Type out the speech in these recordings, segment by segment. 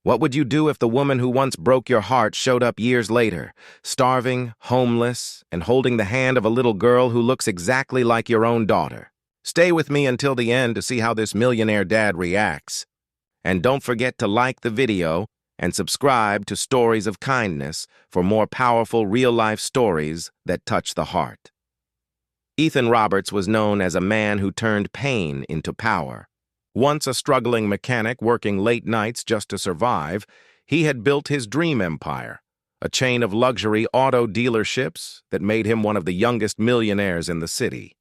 What would you do if the woman who once broke your heart showed up years later, starving, homeless, and holding the hand of a little girl who looks exactly like your own daughter? Stay with me until the end to see how this millionaire dad reacts. And don't forget to like the video and subscribe to Stories of Kindness for more powerful real-life stories that touch the heart. Ethan Roberts was known as a man who turned pain into power. Once a struggling mechanic working late nights just to survive, he had built his dream empire, a chain of luxury auto dealerships that made him one of the youngest millionaires in the city.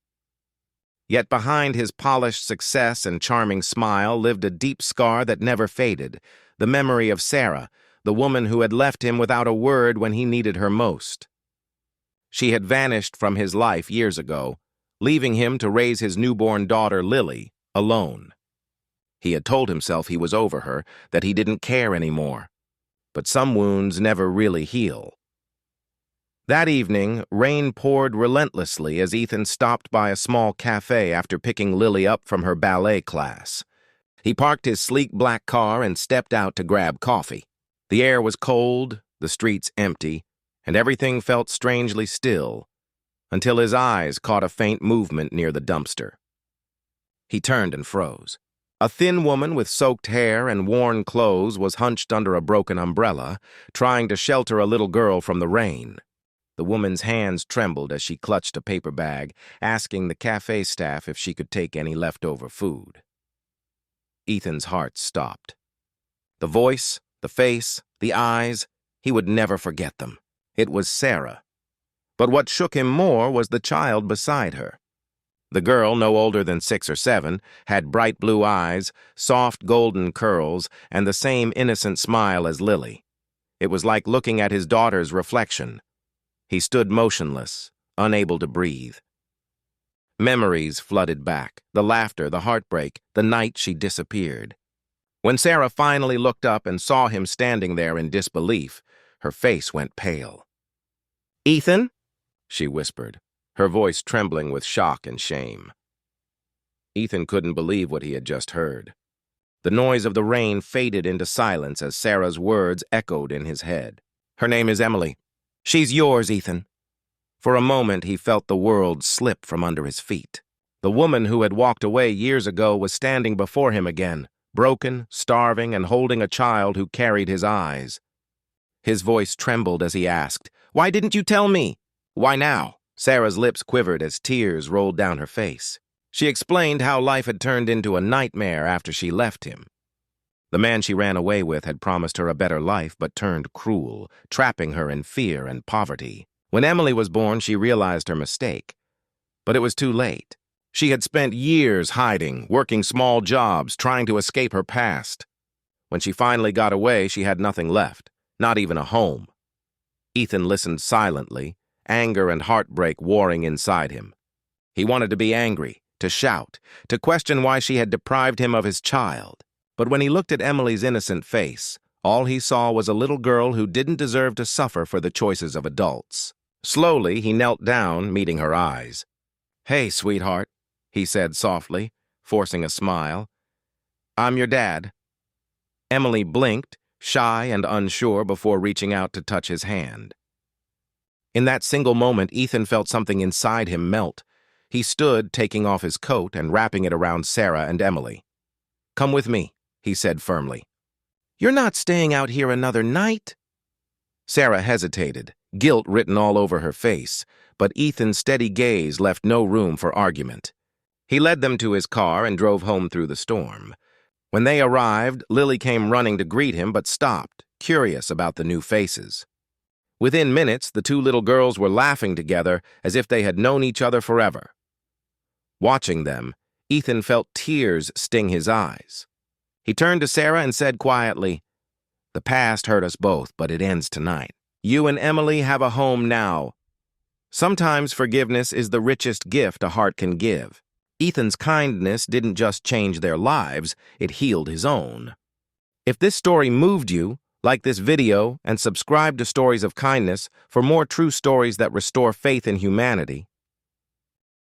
Yet behind his polished success and charming smile lived a deep scar that never faded, the memory of Sarah, the woman who had left him without a word when he needed her most. She had vanished from his life years ago, leaving him to raise his newborn daughter, Lily, alone. He had told himself he was over her, that he didn't care anymore. But some wounds never really heal. That evening, rain poured relentlessly as Ethan stopped by a small cafe after picking Lily up from her ballet class. He parked his sleek black car and stepped out to grab coffee. The air was cold, the streets empty, and everything felt strangely still, until his eyes caught a faint movement near the dumpster. He turned and froze. A thin woman with soaked hair and worn clothes was hunched under a broken umbrella, trying to shelter a little girl from the rain. The woman's hands trembled as she clutched a paper bag, asking the cafe staff if she could take any leftover food. Ethan's heart stopped. The voice, the face, the eyes, he would never forget them. It was Sarah. But what shook him more was the child beside her. The girl, no older than 6 or 7, had bright blue eyes, soft golden curls, and the same innocent smile as Lily. It was like looking at his daughter's reflection. He stood motionless, unable to breathe. Memories flooded back, the laughter, the heartbreak, the night she disappeared. When Sarah finally looked up and saw him standing there in disbelief, her face went pale. "Ethan?" she whispered, her voice trembling with shock and shame. Ethan couldn't believe what he had just heard. The noise of the rain faded into silence as Sarah's words echoed in his head. "Her name is Emily. She's yours, Ethan." For a moment, he felt the world slip from under his feet. The woman who had walked away years ago was standing before him again, broken, starving, and holding a child who carried his eyes. His voice trembled as he asked, "Why didn't you tell me?" "Why now?" Sarah's lips quivered as tears rolled down her face. She explained how life had turned into a nightmare after she left him. The man she ran away with had promised her a better life but turned cruel, trapping her in fear and poverty. When Emily was born, she realized her mistake. But it was too late. She had spent years hiding, working small jobs, trying to escape her past. When she finally got away, she had nothing left, not even a home. Ethan listened silently, anger and heartbreak warring inside him. He wanted to be angry, to shout, to question why she had deprived him of his child. But when he looked at Emily's innocent face, all he saw was a little girl who didn't deserve to suffer for the choices of adults. Slowly, he knelt down, meeting her eyes. "Hey, sweetheart," he said softly, forcing a smile. "I'm your dad." Emily blinked, shy and unsure, before reaching out to touch his hand. In that single moment, Ethan felt something inside him melt. He stood, taking off his coat and wrapping it around Sarah and Emily. "Come with me," he said firmly. "You're not staying out here another night?" Sarah hesitated, guilt written all over her face, but Ethan's steady gaze left no room for argument. He led them to his car and drove home through the storm. When they arrived, Lily came running to greet him but stopped, curious about the new faces. Within minutes, the two little girls were laughing together as if they had known each other forever. Watching them, Ethan felt tears sting his eyes. He turned to Sarah and said quietly, "The past hurt us both, but it ends tonight. You and Emily have a home now." Sometimes forgiveness is the richest gift a heart can give. Ethan's kindness didn't just change their lives, it healed his own. If this story moved you, like this video and subscribe to Stories of Kindness for more true stories that restore faith in humanity.